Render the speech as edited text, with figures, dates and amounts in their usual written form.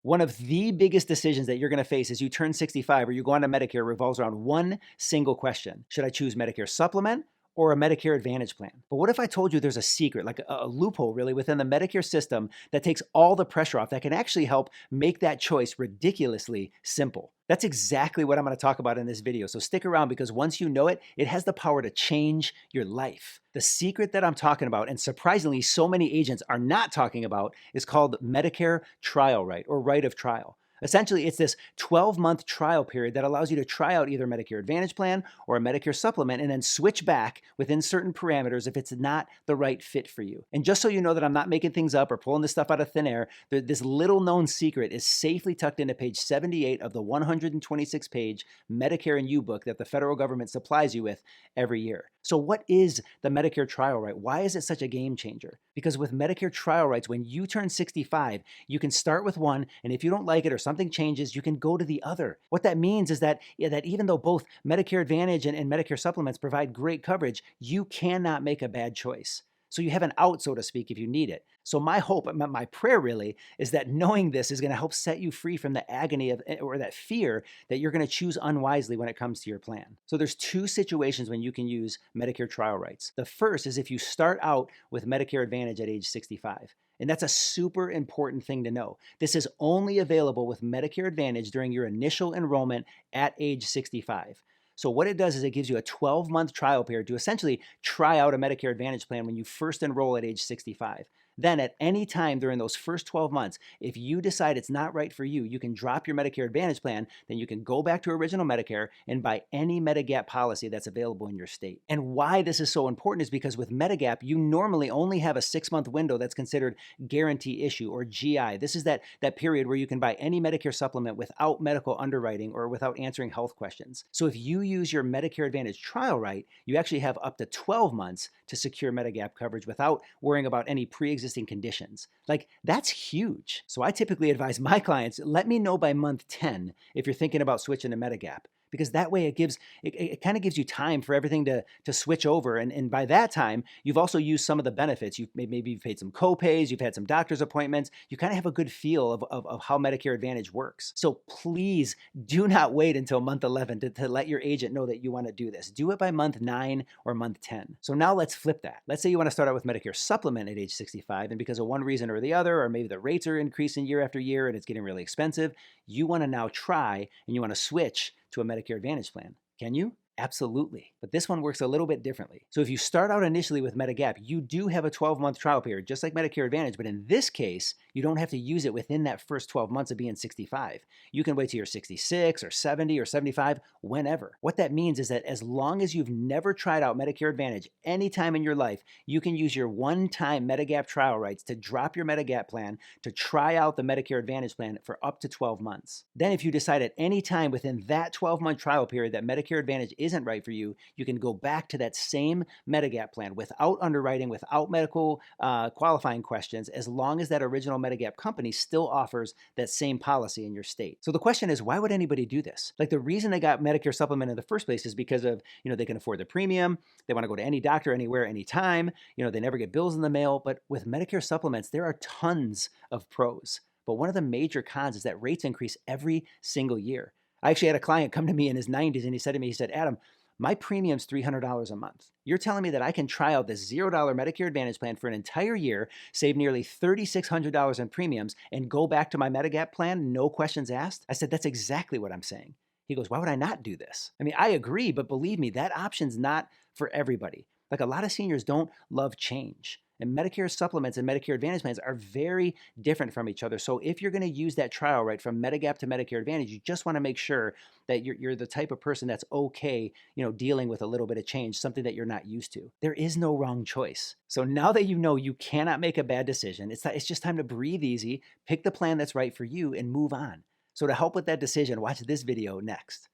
One of the biggest decisions that you're going to face as you turn 65 or you go on to Medicare revolves around one single question. Should I choose Medicare Supplement or a Medicare Advantage plan? But what if I told you there's a secret, like a loophole really within the Medicare system that takes all the pressure off, that can actually help make that choice ridiculously simple? That's exactly what I'm going to talk about in this video. So stick around, because once you know it, it has the power to change your life. The secret that I'm talking about, and surprisingly so many agents are not talking about, is called Medicare trial right, or right of trial. Essentially, it's this 12-month trial period that allows you to try out either a Medicare Advantage plan or a Medicare Supplement and then switch back within certain parameters if it's not the right fit for you. And just so you know that I'm not making things up or pulling this stuff out of thin air, this little known secret is safely tucked into page 78 of the 126-page Medicare and You book that the federal government supplies you with every year. So what is the Medicare trial right? Why is it such a game changer? Because with Medicare trial rights, when you turn 65, you can start with one, and if you don't like it or something changes, you can go to the other. What that means is that, that even though both Medicare Advantage and Medicare Supplements provide great coverage, you cannot make a bad choice. So you have an out, so to speak, if you need it. So my hope, my prayer really, is that knowing this is going to help set you free from the agony of, or that fear that you're going to choose unwisely when it comes to your plan. So there's two situations when you can use Medicare trial rights. The first is if you start out with Medicare Advantage at age 65. And that's a super important thing to know. This is only available with Medicare Advantage during your initial enrollment at age 65. So what it does is it gives you a 12-month trial period to essentially try out a Medicare Advantage plan when you first enroll at age 65. Then at any time during those first 12 months, if you decide it's not right for you, you can drop your Medicare Advantage plan, then you can go back to original Medicare and buy any Medigap policy that's available in your state. And why this is so important is because with Medigap, you normally only have a 6-month window that's considered guarantee issue, or GI. This is that period where you can buy any Medicare supplement without medical underwriting or without answering health questions. So if you use your Medicare Advantage trial right, you actually have up to 12 months to secure Medigap coverage without worrying about any pre-existing conditions. Like, that's huge. So I typically advise my clients, let me know by month 10 if you're thinking about switching to Medigap, because that way it kind of gives you time for everything to switch over. And by that time, you've also used some of the benefits. Maybe you've paid some co-pays, you've had some doctor's appointments. You kind of have a good feel of how Medicare Advantage works. So please do not wait until month 11 to let your agent know that you want to do this. Do it by month 9 or month 10. So now let's flip that. Let's say you want to start out with Medicare Supplement at age 65, and because of one reason or the other, or maybe the rates are increasing year after year and it's getting really expensive, you want to now try and you want to switch to a Medicare Advantage plan. Can you? Absolutely. But this one works a little bit differently. So if you start out initially with Medigap, you do have a 12-month trial period, just like Medicare Advantage, but in this case, you don't have to use it within that first 12 months of being 65. You can wait till you're 66 or 70 or 75, whenever. What that means is that as long as you've never tried out Medicare Advantage anytime in your life, you can use your one-time Medigap trial rights to drop your Medigap plan to try out the Medicare Advantage plan for up to 12 months. Then if you decide at any time within that 12-month trial period that Medicare Advantage isn't right for you, you can go back to that same Medigap plan without underwriting, without medical qualifying questions, as long as that original Medigap company still offers that same policy in your state. So the question is, why would anybody do this? Like, the reason they got Medicare Supplement in the first place is because of, they can afford the premium, they want to go to any doctor, anywhere, anytime, they never get bills in the mail. But with Medicare Supplements, there are tons of pros. But one of the major cons is that rates increase every single year. I actually had a client come to me in his 90s and he said to me, he said, Adam, my premium's $300 a month. You're telling me that I can try out this $0 Medicare Advantage plan for an entire year, save nearly $3,600 in premiums, and go back to my Medigap plan, no questions asked? I said, that's exactly what I'm saying. He goes, why would I not do this? I mean, I agree, but believe me, that option's not for everybody. Like, a lot of seniors don't love change. And Medicare Supplements and Medicare Advantage plans are very different from each other. So if you're going to use that trial right from Medigap to Medicare Advantage, you just want to make sure that you're the type of person that's okay, dealing with a little bit of change, something that you're not used to. There is no wrong choice. So now that you know you cannot make a bad decision, it's just time to breathe easy, pick the plan that's right for you, and move on. So to help with that decision, watch this video next.